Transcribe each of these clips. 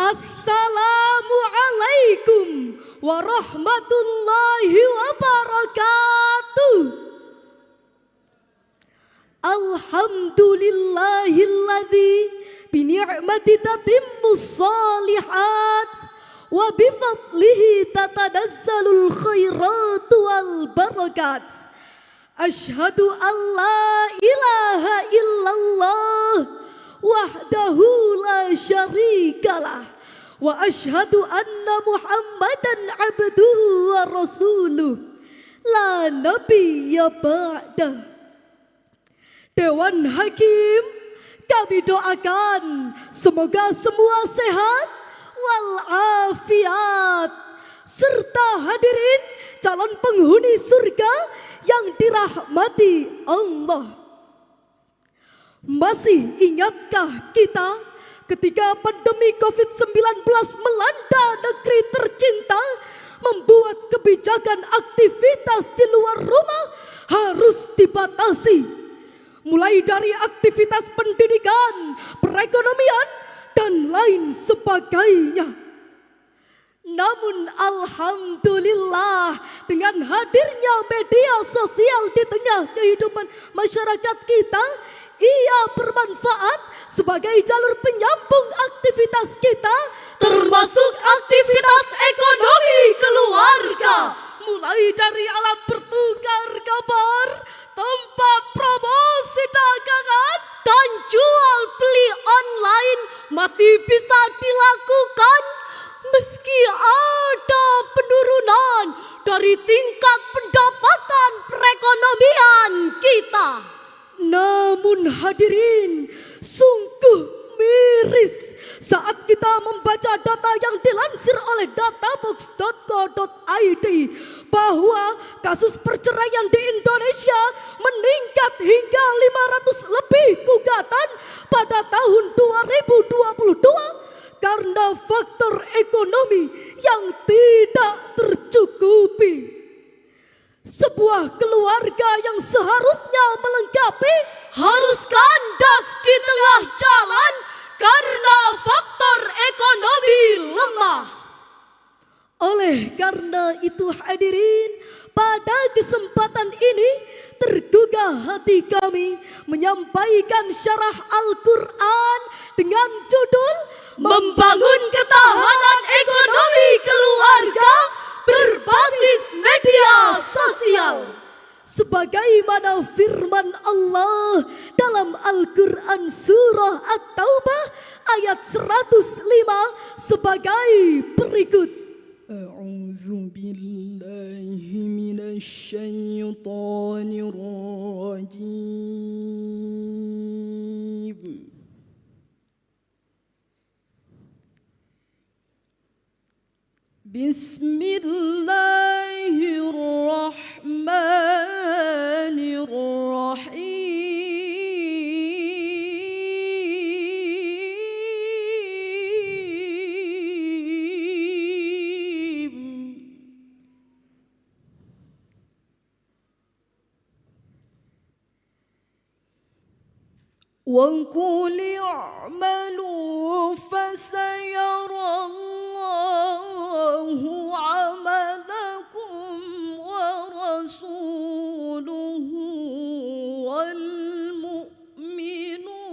Assalamualaikum warahmatullahi wabarakatuh. Alhamdulillahilladzi bini'mati tatimmus shalihat wa bifadlihi tatanazzalul khairat wal barakat. Asyhadu an la ilaha illallah wahdahu la syarikalah wa asyhadu anna Muhammadan abduhu wa rasuluh la nabiyya ba'dah. Dewan Hakim, kami doakan semoga semua sehat walafiat serta hadirin calon penghuni surga yang dirahmati Allah. Masih ingatkah kita ketika pandemi COVID-19 melanda negeri tercinta, membuat kebijakan aktivitas di luar rumah harus dibatasi, mulai dari aktivitas pendidikan, perekonomian, dan lain sebagainya. Namun alhamdulillah, dengan hadirnya media sosial di tengah kehidupan masyarakat kita, ia bermanfaat sebagai jalur penyambung aktivitas kita, termasuk aktivitas ekonomi keluarga, mulai dari alat bertukar kabar, tempat promosi dagangan, dan jual beli online masih bisa dilakukan meski ada penurunan dari tingkat pendapatan perekonomian kita. Namun hadirin, sungguh miris saat kita membaca data yang dilansir oleh databox.co.id bahwa kasus perceraian di Indonesia meningkat hingga 500 lebih gugatan pada tahun 2022 karena faktor ekonomi yang tidak tercukupi. Sebuah keluarga yang seharusnya melengkapi harus kandas di tengah jalan karena faktor ekonomi lemah. Oleh karena itu hadirin, pada kesempatan ini tergugah hati kami menyampaikan syarah Al-Quran dengan judul Membangun Ketahanan Ekonomi Keluarga Berbasis Media Sosial. Sebagaimana firman Allah dalam Al-Quran Surah At-Taubah ayat 105 sebagai berikut. A'udzu billahi minasy syaithanir rajim. Bismillahirrahmanirrahim. Wa qul i'malu fasayarallahu 'amalakum wa rasuluhu wal mu'minun.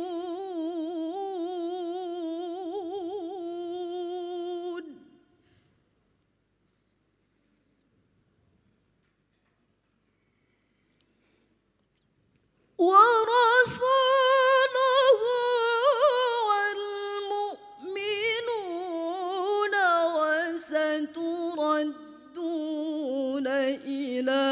Wa rasuluhu wal mu'minuna wa saturadduna ila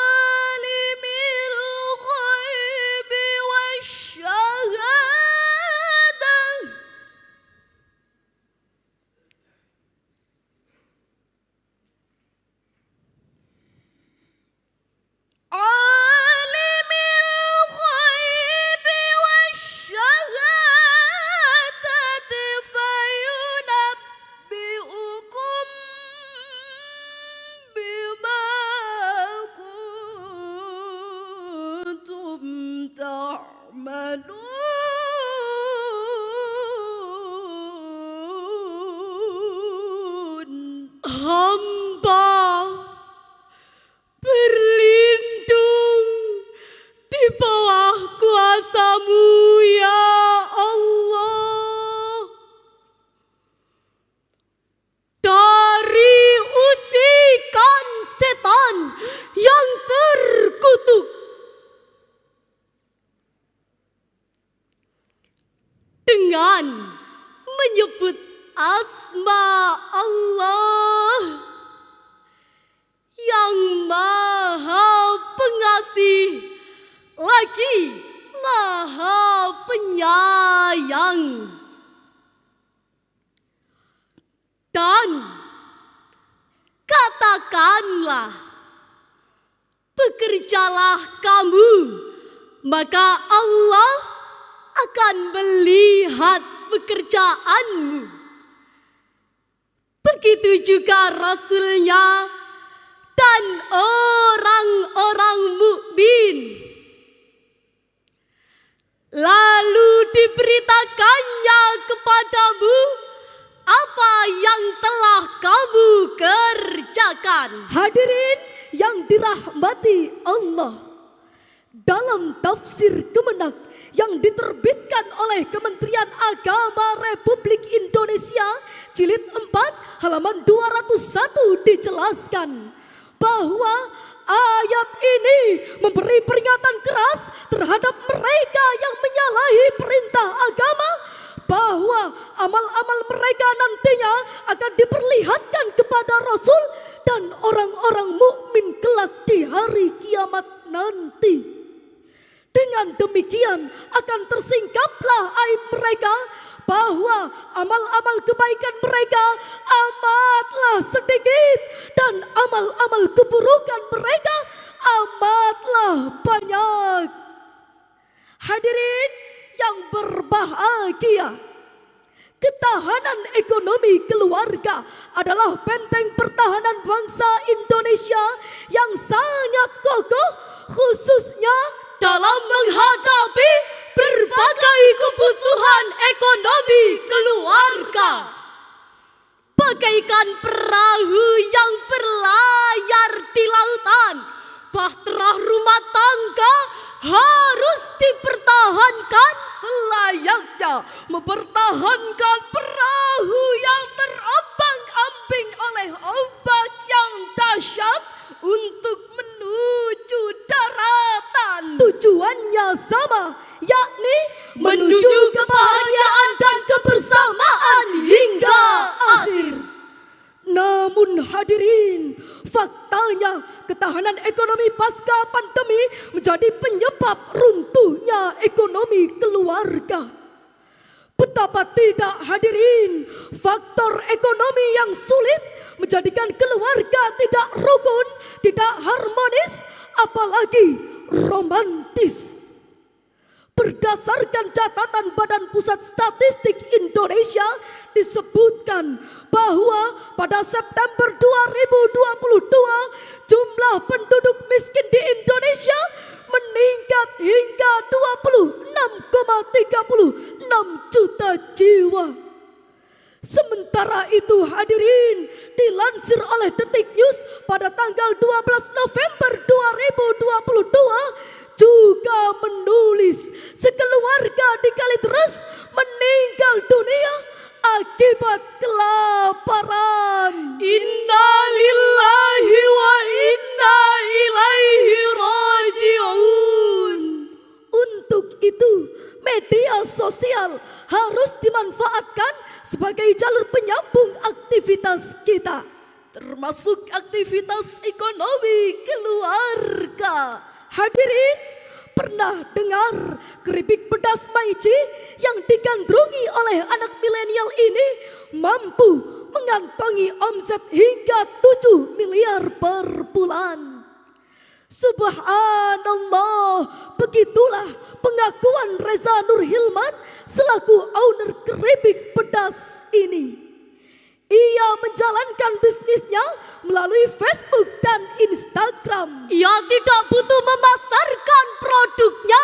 alimil ghaibi wasyahadah. فينبئكم بما dengan menyebut asma Allah yang Maha Pengasih lagi Maha Penyayang. Dan katakanlah, bekerjalah kamu, maka Allah akan melihat pekerjaanmu. Begitu juga Rasulnya dan orang-orang mukmin. Lalu diberitakannya kepadamu apa yang telah kamu kerjakan. Hadirin yang dirahmati Allah, dalam tafsir Kemenak yang diterbitkan oleh Kementerian Agama Republik Indonesia jilid 4 halaman 201 dijelaskan bahwa ayat ini memberi peringatan keras terhadap mereka yang menyalahi perintah agama, bahwa amal-amal mereka nantinya akan diperlihatkan kepada Rasul dan orang-orang mukmin kelak di hari kiamat nanti. Dengan demikian akan tersingkaplah aib mereka, bahwa amal-amal kebaikan mereka amatlah sedikit dan amal-amal keburukan mereka amatlah banyak. Hadirin yang berbahagia, ketahanan ekonomi keluarga adalah benteng pertahanan bangsa Indonesia yang sangat kokoh, khususnya dalam menghadapi berbagai kebutuhan ekonomi keluarga. Bagaikan perahu yang berlayar di lautan, bahtera rumah tangga harus dipertahankan selayaknya mempertahankan perahu yang terombang-ambing oleh ombak yang dahsyat untuk menuju daratan. Tujuannya sama, yakni menuju kebahagiaan dan kebersamaan hingga akhir. Namun hadirin, faktanya ketahanan ekonomi pasca pandemi menjadi penyebab runtuhnya ekonomi keluarga. Betapa tidak hadirin, faktor ekonomi yang sulit menjadikan keluarga tidak rukun, tidak harmonis, apalagi romantis. Berdasarkan catatan Badan Pusat Statistik Indonesia disebutkan bahwa pada September 2022 jumlah penduduk miskin di Indonesia meningkat hingga 26,36 juta jiwa. Sementara itu hadirin, dilansir oleh Detik News pada tanggal 12 November 2022 juga menulis sekeluarga di Kalideres meninggal dunia akibat kelaparan. Inna lillahi wa inna ilaihi raji'un. Untuk itu, media sosial harus dimanfaatkan sebagai jalur penyambung aktivitas kita, termasuk aktivitas ekonomi keluarga. Hadirin, pernah dengar keripik pedas Maici yang digandrungi oleh anak milenial ini mampu mengantongi omset hingga 7 miliar per bulan? Subhanallah, begitulah pengakuan Reza Nur Hilman selaku owner keripik pedas ini. Ia menjalankan bisnisnya melalui Facebook dan Instagram. Ia tidak butuh memasarkan produknya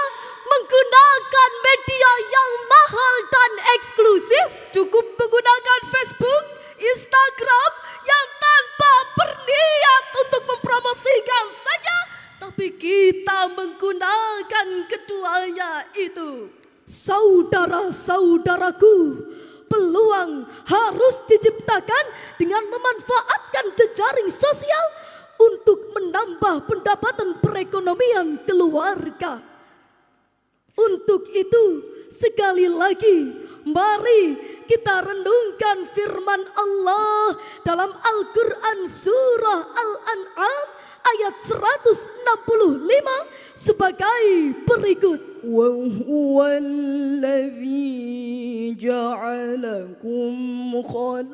menggunakan media yang mahal dan eksklusif. Cukup menggunakan Facebook, Instagram yang tanpa berniat untuk mempromosikan saja, tapi kita menggunakan keduanya itu. Saudara-saudaraku, peluang harus diciptakan dengan memanfaatkan jejaring sosial untuk menambah pendapatan perekonomian keluarga. Untuk itu, sekali lagi, Mari kita renungkan firman Allah dalam Al-Quran surah Al-An'am ayat 165 sebagai berikut. Wa huwallazi ja'alakum khalaifal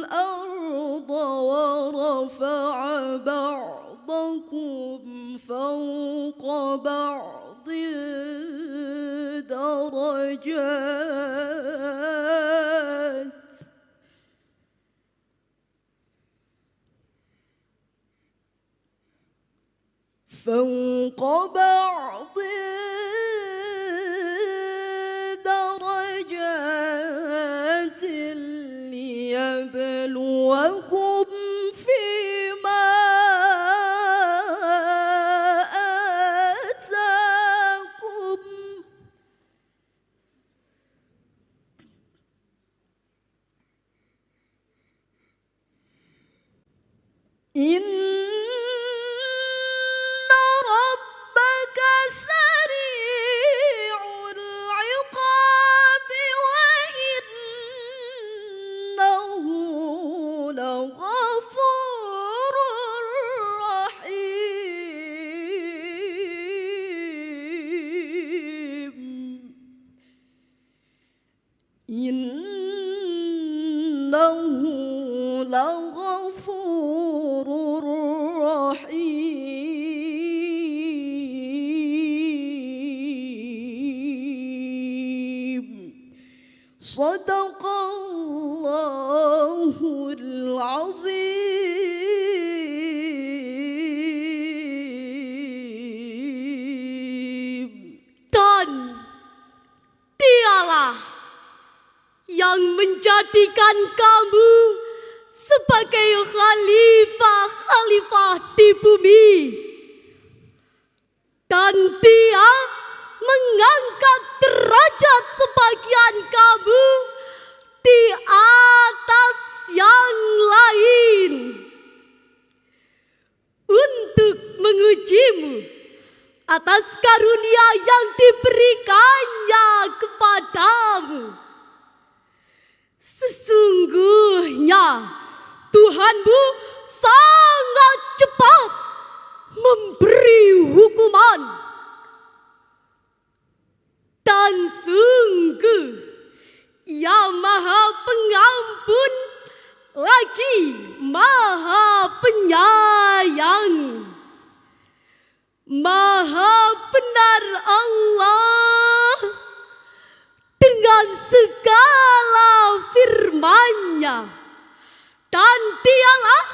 arda wa rafa'a ba'dakum fawqa ba'din darajat. فوق بعض درجات ليبلوكم فيما آتاكم إنه لغفور رحيم. صدق الله العظيم. Dan dialah yang menjadikan kamu sebagai khalifah-khalifah di bumi. Dan Dia mengangkat derajat sebagian kamu di atas yang lain untuk mengujimu atas karunia yang diberikannya kepadamu. Sesungguhnya Tuhanmu sangat cepat memberi hukuman, dan sungguh Ia Maha Pengampun lagi Maha Penyayang. Maha benar Allah dengan segala firman-Nya, dan Dialah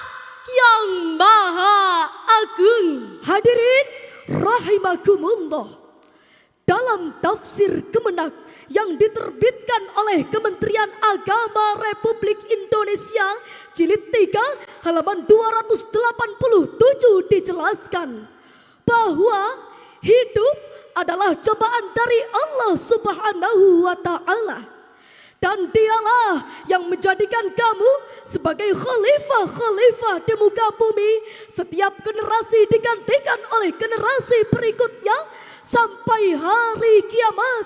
yang Maha Agung. Hadirin rahimakumullah, dalam tafsir Kemenak yang diterbitkan oleh Kementerian Agama Republik Indonesia jilid 3 halaman 287 dijelaskan bahwa hidup adalah cobaan dari Allah Subhanahu wa Ta'ala, dan Dialah yang menjadikan kamu sebagai khalifah-khalifah di muka bumi. Setiap generasi digantikan oleh generasi berikutnya sampai hari kiamat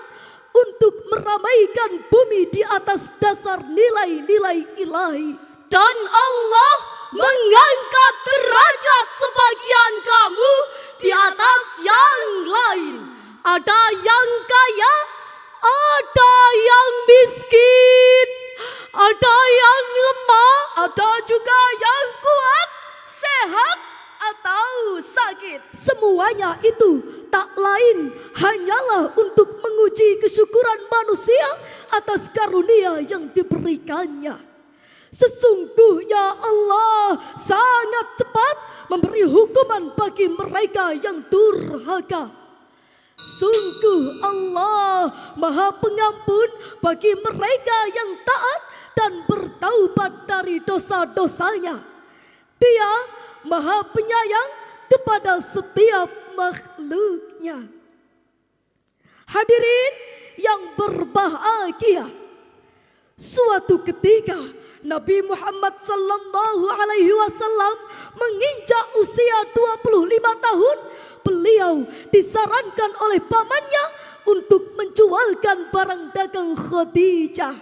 untuk meramaikan bumi di atas dasar nilai-nilai ilahi. Dan Allah mengangkat derajat sebagian kamu di atas yang lain. Ada yang kaya, ada yang miskin, ada yang lemah, Ada juga yang kuat, sehat atau sakit. Semuanya itu tak lain hanyalah untuk menguji kesyukuran manusia atas karunia yang diberikannya. Sesungguhnya Allah sangat cepat memberi hukuman bagi mereka yang durhaka. Sungguh Allah Maha Pengampun bagi mereka yang taat dan bertaubat dari dosa-dosanya. Dia Maha Penyayang kepada setiap makhluknya. Hadirin yang berbahagia, suatu ketika Nabi Muhammad sallallahu alaihi wasallam menginjak usia 25 tahun. beliau disarankan oleh pamannya untuk menjualkan barang dagang Khadijah.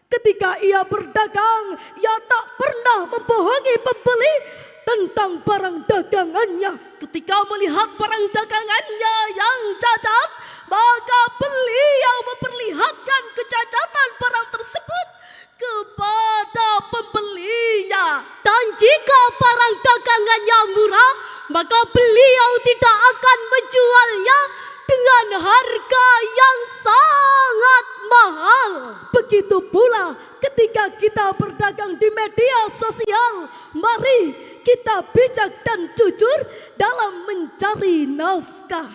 Ketika ia berdagang, ia tak pernah membohongi pembeli tentang barang dagangannya. Ketika melihat barang dagangannya yang cacat, maka beliau memperlihatkan kecacatan barang tersebut kepada pembelinya. Dan jika barang dagangannya murah, maka beliau tidak akan menjualnya dengan harga yang sangat mahal. Begitu pula ketika kita berdagang di media sosial, mari kita bijak dan jujur dalam mencari nafkah.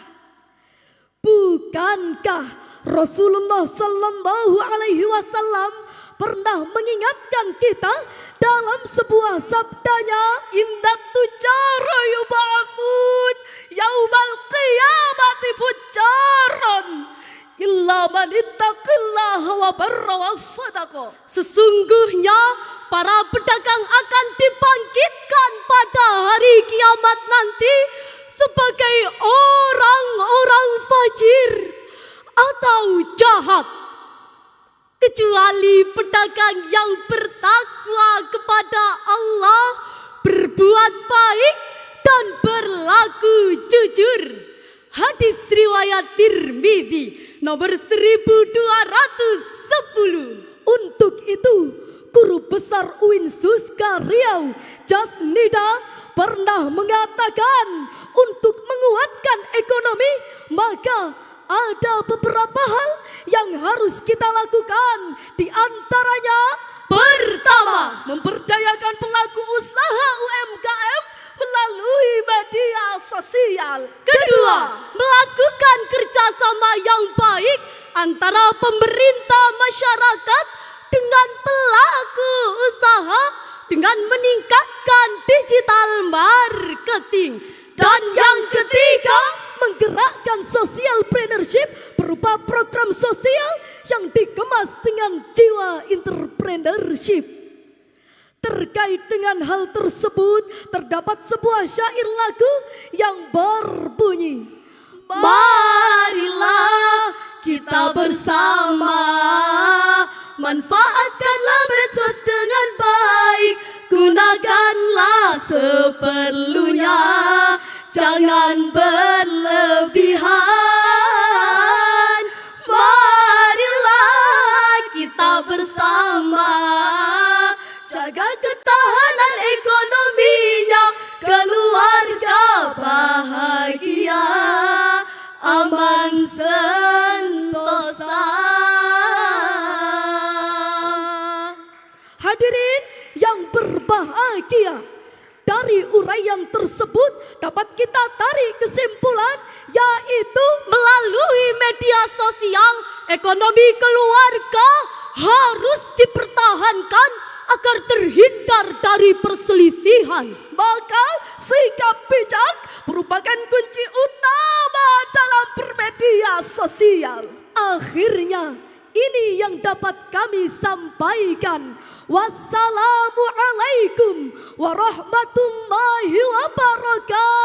Bukankah Rasulullah Sallallahu Alaihi Wasallam pernah mengingatkan kita dalam sebuah sabdanya, Inna tujara yub'atsun yaumal qiyamati fujjaran illa man ittaqillaha wa barra was sadaqa. Sesungguhnya para pedagang akan dibangkitkan pada hari kiamat nanti sebagai orang-orang fajir atau jahat, kecuali pedagang yang bertakwa kepada Allah, berbuat baik dan berlaku jujur. Hadis riwayat Tirmidzi nomor 1210. untuk itu Guru Besar UIN Suska Riau Jasnida pernah mengatakan, untuk menguatkan ekonomi maka ada beberapa hal yang harus kita lakukan. Di antaranya, pertama, memberdayakan pelaku usaha UMKM melalui media sosial. Kedua, melakukan kerjasama yang baik antara pemerintah masyarakat dengan pelaku usaha dengan meningkatkan digital marketing. Dan yang ketiga, menggerakkan socialpreneurship berupa program sosial yang dikemas dengan jiwa entrepreneurship. Terkait dengan hal tersebut, terdapat sebuah syair lagu yang berbunyi, marilah kita bersama manfaatkanlah medsos dengan baik, gunakanlah seperlunya, jangan berlebihan. Marilah kita bersama jaga ketahanan ekonominya, keluarga bahagia, aman sentosa. Hadirin yang berbahagia, dari uraian tersebut dapat kita tarik kesimpulan, yaitu melalui media sosial ekonomi keluarga harus dipertahankan agar terhindar dari perselisihan. maka sikap bijak merupakan kunci utama dalam bermedia sosial. Akhirnya ini yang dapat kami sampaikan. Wassalamualaikum warahmatullahi wabarakatuh.